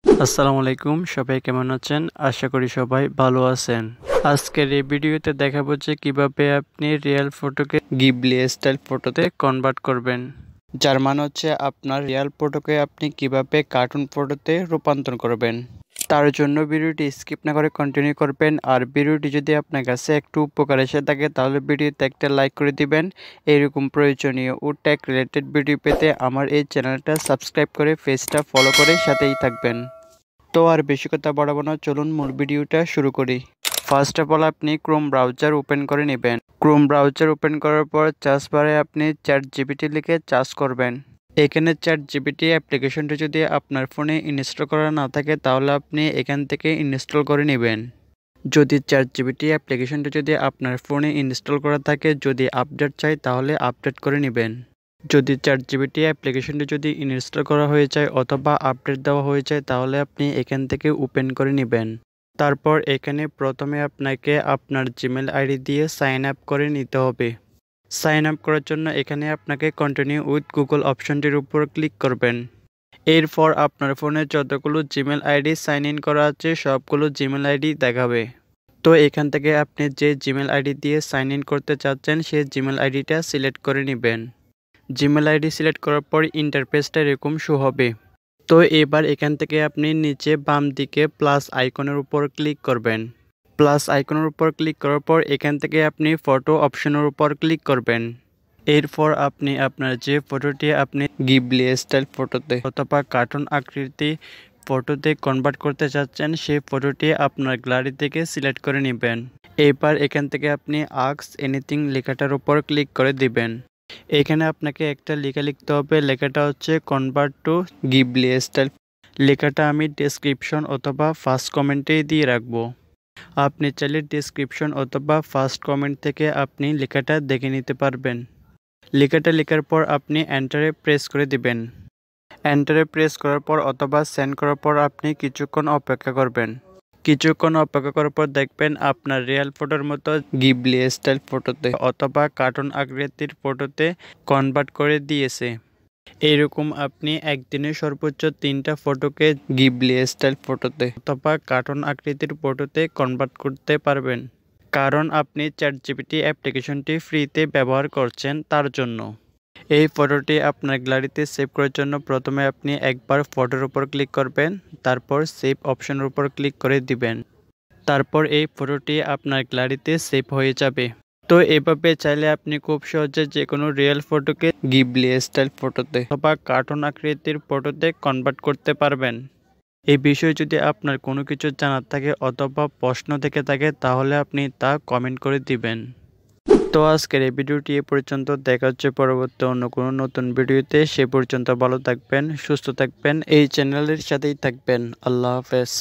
আসসালামু আলাইকুম, সবাই কেমন আছেন? আশা করি সবাই ভালো আছেন। আজকের এই ভিডিওতে দেখাবো যে কিভাবে আপনি রিয়েল ফটোকে গিবলি স্টাইল ফটোতে কনভার্ট করবেন। যার মানে হচ্ছে আপনার রিয়েল ফটোকে আপনি কিভাবে কার্টুন ফটোতে রূপান্তর করবেন। তার জন্য ভিডিওটি স্কিপ না করে কন্টিনিউ করবেন। আর ভিডিওটি যদি আপনার কাছে একটু উপকার এসে থাকে তাহলে ভিডিওতে একটা লাইক করে দিবেন। এরকম প্রয়োজনীয় ও টেক রিলেটেড ভিডিও পেতে আমার এই চ্যানেলটা সাবস্ক্রাইব করে পেজটা ফলো করে সাথেই থাকবেন। তো আর বেশি কথা বাড়াবো না, চলুন মূল ভিডিওটা শুরু করি। ফার্স্ট অফ অল আপনি ক্রোম ব্রাউজার ওপেন করে নেবেন। ক্রোম ব্রাউজার ওপেন করার পর সার্চ বারে আপনি ChatGPT লিখে সার্চ করবেন। এখানে ChatGPT অ্যাপ্লিকেশনটা যদি আপনার ফোনে ইনস্টল করা না থাকে তাহলে আপনি এখান থেকে ইনস্টল করে নেবেন। যদি ChatGPT অ্যাপ্লিকেশনটা যদি আপনার ফোনে ইনস্টল করা থাকে, যদি আপডেট চাই তাহলে আপডেট করে নেবেন। যদি ChatGPT অ্যাপ্লিকেশনটি যদি ইনস্টল করা হয়ে যায় অথবা আপডেট দেওয়া হয়ে যায় তাহলে আপনি এখান থেকে ওপেন করে নেবেন। তারপর এখানে প্রথমে আপনাকে আপনার জিমেল আইডি দিয়ে সাইন আপ করে নিতে হবে। সাইন আপ করার জন্য এখানে আপনাকে কন্টিনিউ উইথ গুগল অপশনটির উপর ক্লিক করবেন। এরপর আপনার ফোনে যতগুলো জিমেল আইডি সাইন ইন করা আছে সবগুলো জিমেল আইডি দেখাবে। তো এখান থেকে আপনি যে জিমেল আইডি দিয়ে সাইন ইন করতে চাচ্ছেন সেই জিমেল আইডিটা সিলেক্ট করে নেবেন। জিমেল আইডি সিলেক্ট করার পর ইন্টারফেসটা এরকম শো হবে। তো এবার এখান থেকে আপনি নিচে বাম দিকে প্লাস আইকনের উপর ক্লিক করবেন। প্লাস আইকনের উপর ক্লিক করার পর এখান থেকে আপনি ফটো অপশনের উপর ক্লিক করবেন। এরপর আপনি আপনার যে ফটোটি আপনি গিবলি স্টাইল ফটোতে অথবা কার্টুন আকৃতি ফটোতে কনভার্ট করতে চাচ্ছেন সেই ফটোটি আপনার গ্যালারি থেকে সিলেক্ট করে নেবেন। এবার এখান থেকে আপনি আস্ক এনিথিং লেখাটার উপর ক্লিক করে দিবেন। এখানে আপনাকে একটা লেখা লিখতে হবে, লেখাটা হচ্ছে কনভার্ট টু গিবলি স্টাইল। লেখাটা আমি ডেসক্রিপশন অথবা ফার্স্ট কমেন্টেই দিয়ে রাখবো। আপনি চাইলে ডেসক্রিপশন অথবা ফার্স্ট কমেন্ট থেকে আপনি লেখাটা দেখে নিতে পারবেন। লেখাটা লেখার পর আপনি এন্টারে প্রেস করে দিবেন। এন্টারে প্রেস করার পর অথবা সেন্ড করার পর আপনি কিছুক্ষণ অপেক্ষা করবেন। কিছুক্ষণ অপেক্ষা করার পর দেখবেন আপনার রিয়েল ফটোর মতো গিবলি স্টাইল ফটোতে অথবা কার্টুন আকৃতির ফটোতে কনভার্ট করে দিয়েছে। এইরকম আপনি একদিনে সর্বোচ্চ 3টা ফটোকে গিবলি স্টাইল ফটোতে অথবা কার্টুন আকৃতির ফটোতে কনভার্ট করতে পারবেন। কারণ আপনি ChatGPT অ্যাপ্লিকেশনটি ফ্রিতে ব্যবহার করছেন তার জন্য। এই ফটোটি আপনার গ্যালারিতে সেভ করার জন্য প্রথমে আপনি একবার ফটোর উপর ক্লিক করবেন, তারপর সেভ অপশনের উপর ক্লিক করে দিবেন। তারপর এই ফটোটি আপনার গ্যালারিতে সেভ হয়ে যাবে। তো এভাবে চাইলে আপনি খুব সহজে যে কোনো রিয়েল ফটোকে গিবলি স্টাইল ফটোতে অথবা কার্টুন আকৃতির ফটোতে কনভার্ট করতে পারবেন। এই বিষয়ে যদি আপনার কোনো কিছু জানার থাকে অথবা প্রশ্ন থেকে থাকে তাহলে আপনি তা কমেন্ট করে দিবেন। তো আজকের এই ভিডিওটি এ পর্যন্ত, দেখা হচ্ছে পরবর্তী অন্য কোনো নতুন ভিডিওতে। সে পর্যন্ত ভালো থাকবেন, সুস্থ থাকবেন, এই চ্যানেলের সাথেই থাকবেন। আল্লাহ হাফেজ।